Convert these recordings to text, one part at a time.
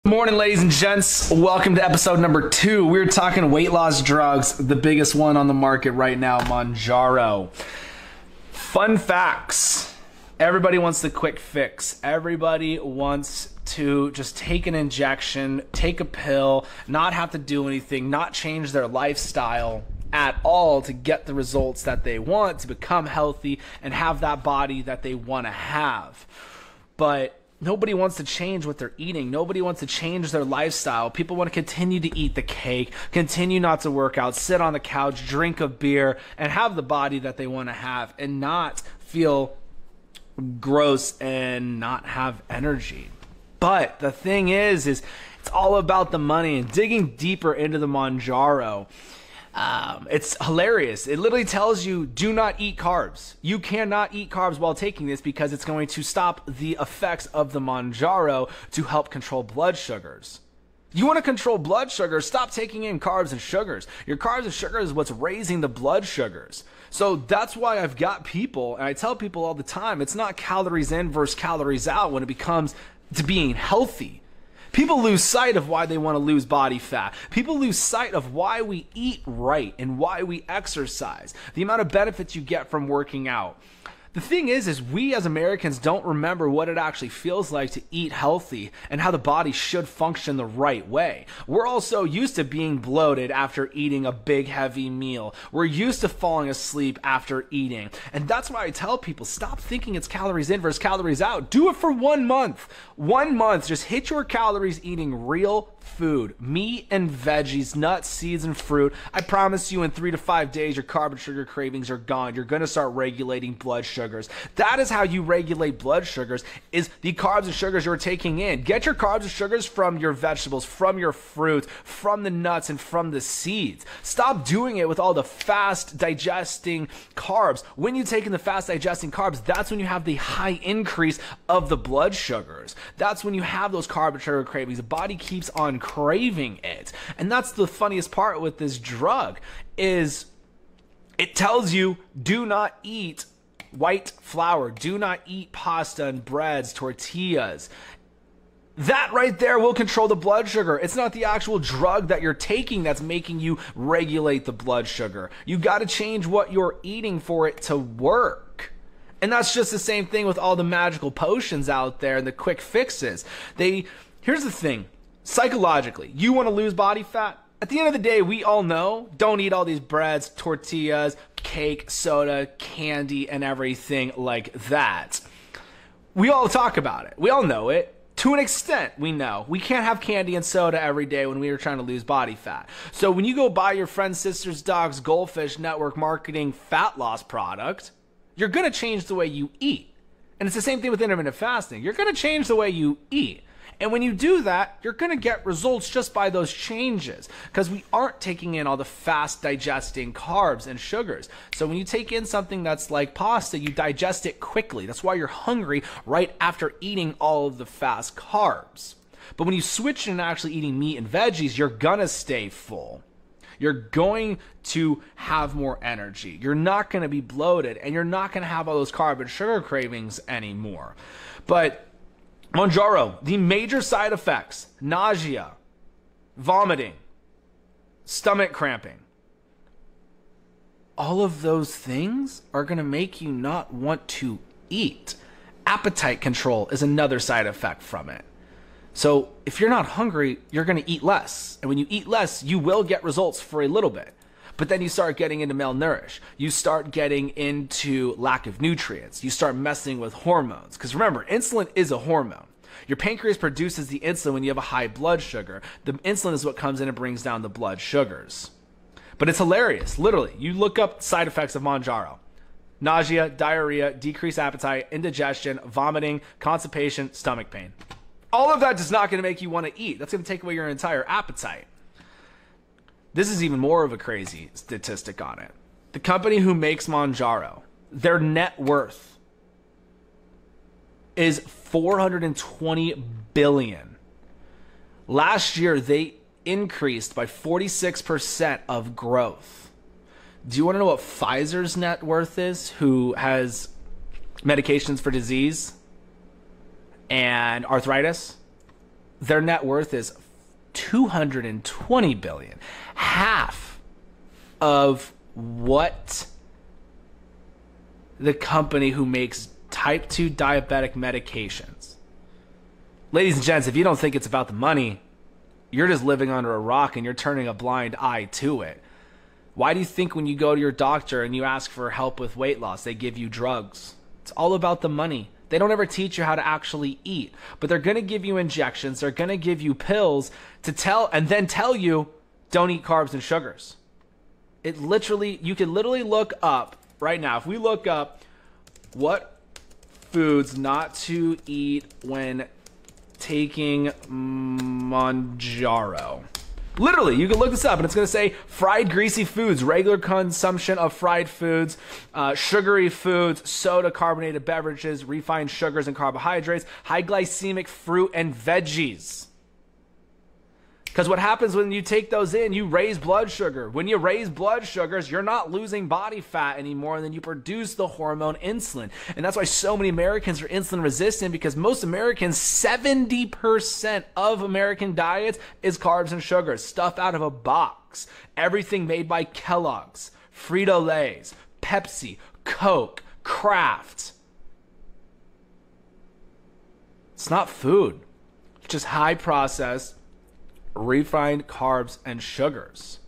Morning, ladies and gents. Welcome to episode number 2. We're talking weight loss drugs, the biggest one on the market right now, mounjaro. Fun facts. Everybody wants the quick fix. Everybody wants to just take an injection, take a pill, not have to do anything, not change their lifestyle at all to get the results that they want, to become healthy and have that body that they want to have. But nobody wants to change what they're eating. Nobody wants to change their lifestyle. People want to continue to eat the cake, continue not to work out, sit on the couch, drink a beer, and have the body that they want to have and not feel gross and not have energy. But the thing is it's all about the money. And digging deeper into the mounjaro, it's hilarious. It literally tells you do not eat carbs. You cannot eat carbs while taking this because it's going to stop the effects of the mounjaro to help control blood sugars. You want to control blood sugar, stop taking in carbs and sugars. Your carbs and sugars is what's raising the blood sugars. So that's why I've got people, and I tell people all the time, it's not calories in versus calories out when it becomes to being healthy. People lose sight of why they want to lose body fat. People lose sight of why we eat right and why we exercise, the amount of benefits you get from working out. The thing is we as Americans don't remember what it actually feels like to eat healthy and how the body should function the right way. We're also used to being bloated after eating a big heavy meal. We're used to falling asleep after eating. And that's why I tell people, stop thinking it's calories in versus calories out. Do it for 1 month. 1 month, just hit your calories eating real food, meat and veggies, nuts, seeds, and fruit. I promise you in 3 to 5 days, your carb and sugar cravings are gone. You're going to start regulating blood sugars. That is how you regulate blood sugars, is the carbs and sugars you're taking in. Get your carbs and sugars from your vegetables, from your fruit, from the nuts, and from the seeds. Stop doing it with all the fast digesting carbs. When you take in the fast digesting carbs, that's when you have the high increase of the blood sugars. That's when you have those carb and sugar cravings. The body keeps on craving it. And that's the funniest part with this drug, is it tells you do not eat white flour, do not eat pasta and breads, tortillas. That right there will control the blood sugar. It's not the actual drug that you're taking that's making you regulate the blood sugar. You got to change what you're eating for it to work. And that's just the same thing with all the magical potions out there and the quick fixes. Here's the thing. Psychologically, you want to lose body fat? At the end of the day, we all know, don't eat all these breads, tortillas, cake, soda, candy, and everything like that. We all talk about it. We all know it. To an extent, we know. We can't have candy and soda every day when we are trying to lose body fat. So when you go buy your friend's sister's dog's Goldfish Network marketing fat loss product, you're going to change the way you eat. And it's the same thing with intermittent fasting. You're going to change the way you eat. And when you do that, you're going to get results just by those changes, because we aren't taking in all the fast digesting carbs and sugars. So when you take in something that's like pasta, you digest it quickly. That's why you're hungry right after eating all of the fast carbs. But when you switch and actually eating meat and veggies, you're going to stay full. You're going to have more energy. You're not going to be bloated, and you're not going to have all those carb and sugar cravings anymore. But mounjaro, the major side effects: nausea, vomiting, stomach cramping. All of those things are going to make you not want to eat. Appetite control is another side effect from it. So if you're not hungry, you're going to eat less. And when you eat less, you will get results for a little bit. But then you start getting into malnourish. You start getting into lack of nutrients. You start messing with hormones. Because remember, insulin is a hormone. Your pancreas produces the insulin when you have a high blood sugar. The insulin is what comes in and brings down the blood sugars. But it's hilarious. Literally, you look up side effects of mounjaro: nausea, diarrhea, decreased appetite, indigestion, vomiting, constipation, stomach pain. All of that is not going to make you want to eat. That's going to take away your entire appetite. This is even more of a crazy statistic on it. The company who makes mounjaro, their net worth is $420 billion. Last year, they increased by 46% of growth. Do you want to know what Pfizer's net worth is, who has medications for disease and arthritis? their net worth is 220 billion, half of what the company who makes type 2 diabetic medications. Ladies and gents, if you don't think it's about the money, you're just living under a rock and you're turning a blind eye to it. Why do you think when you go to your doctor and you ask for help with weight loss, they give you drugs? It's all about the money. They don't ever teach you how to actually eat, but they're going to give you injections. They're going to give you pills to tell you, don't eat carbs and sugars. You can literally look up right now. If we look up what foods not to eat when taking mounjaro. Literally, you can look this up and it's going to say fried greasy foods, regular consumption of fried foods, sugary foods, soda, carbonated beverages, refined sugars and carbohydrates, high glycemic fruit and veggies. Because what happens when you take those in, you raise blood sugar. When you raise blood sugars, you're not losing body fat anymore, and then you produce the hormone insulin. And that's why so many Americans are insulin resistant, because most Americans, 70% of American diets is carbs and sugars, stuff out of a box. Everything made by Kellogg's, Frito-Lay's, Pepsi, Coke, Kraft. It's not food. It's just high processed, refined carbs and sugars.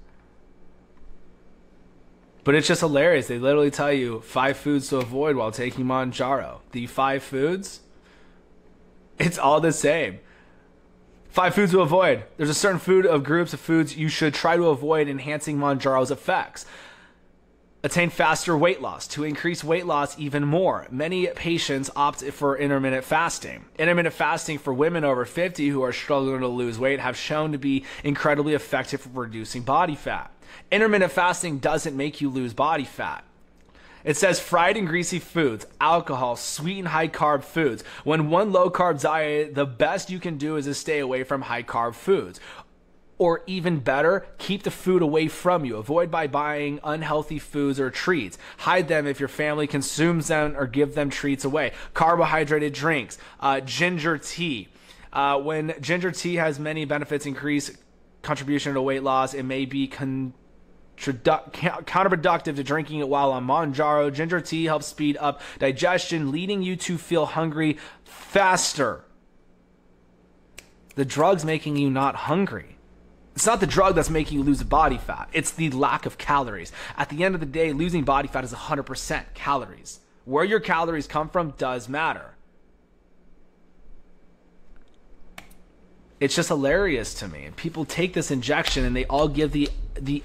But it's just hilarious. They literally tell you 5 foods to avoid while taking mounjaro. The 5 foods, it's all the same. 5 foods to avoid. There's a certain groups of foods you should try to avoid, enhancing mounjaro's effects. Attain faster weight loss. To increase weight loss even more, many patients opt for intermittent fasting. Intermittent fasting for women over 50 who are struggling to lose weight have shown to be incredibly effective for reducing body fat. Intermittent fasting doesn't make you lose body fat. It says fried and greasy foods, alcohol, sweet and high carb foods. When one low carb diet, the best you can do is to stay away from high carb foods. Or even better, keep the food away from you. Avoid by buying unhealthy foods or treats. Hide them if your family consumes them, or give them treats away. Carbohydrated drinks, ginger tea. When ginger tea has many benefits, increase contribution to weight loss, it may be counterproductive to drinking it while on mounjaro. Ginger tea helps speed up digestion, leading you to feel hungry faster. The drug's making you not hungry. It's not the drug that's making you lose body fat. It's the lack of calories. At the end of the day, losing body fat is 100% calories. Where your calories come from does matter. It's just hilarious to me. People take this injection and they all give the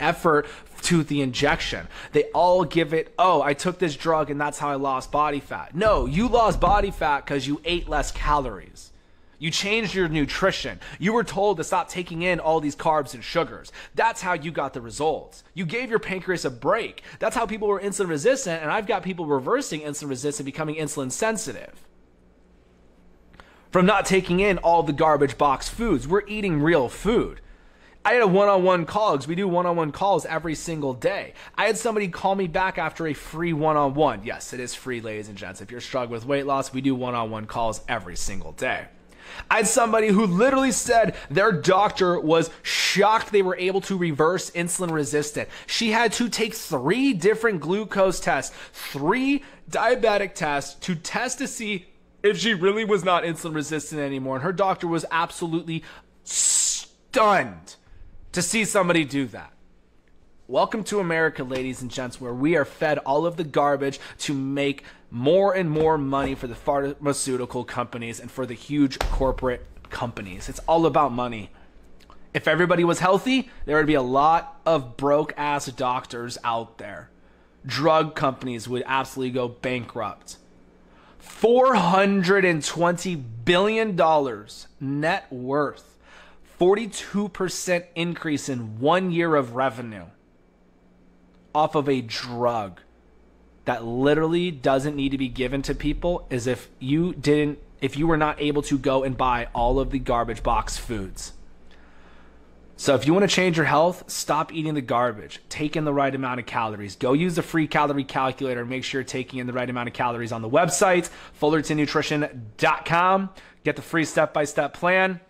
effort to the injection. They all give it, oh, I took this drug and that's how I lost body fat. No, you lost body fat because you ate less calories. You changed your nutrition. You were told to stop taking in all these carbs and sugars. That's how you got the results. You gave your pancreas a break. That's how people were insulin resistant, and I've got people reversing insulin resistant, becoming insulin sensitive. From not taking in all the garbage box foods. We're eating real food. I had a one-on-one call, because we do one-on-one calls every single day. I had somebody call me back after a free one-on-one. Yes, it is free, ladies and gents. If you're struggling with weight loss, we do one-on-one calls every single day. I had somebody who literally said their doctor was shocked they were able to reverse insulin resistant. She had to take 3 different glucose tests, 3 diabetic tests to test to see if she really was not insulin resistant anymore. And her doctor was absolutely stunned to see somebody do that. Welcome to America, ladies and gents, where we are fed all of the garbage to make more and more money for the pharmaceutical companies and for the huge corporate companies. It's all about money. If everybody was healthy, there would be a lot of broke-ass doctors out there. Drug companies would absolutely go bankrupt. $420 billion net worth. 42% increase in 1 year of revenue off of a drug that literally doesn't need to be given to people, as if you were not able to go and buy all of the garbage box foods. So if you want to change your health, stop eating the garbage. Take in the right amount of calories. Go use the free calorie calculator and make sure you're taking in the right amount of calories on the website, FullertonNutrition.com. Get the free step-by-step plan.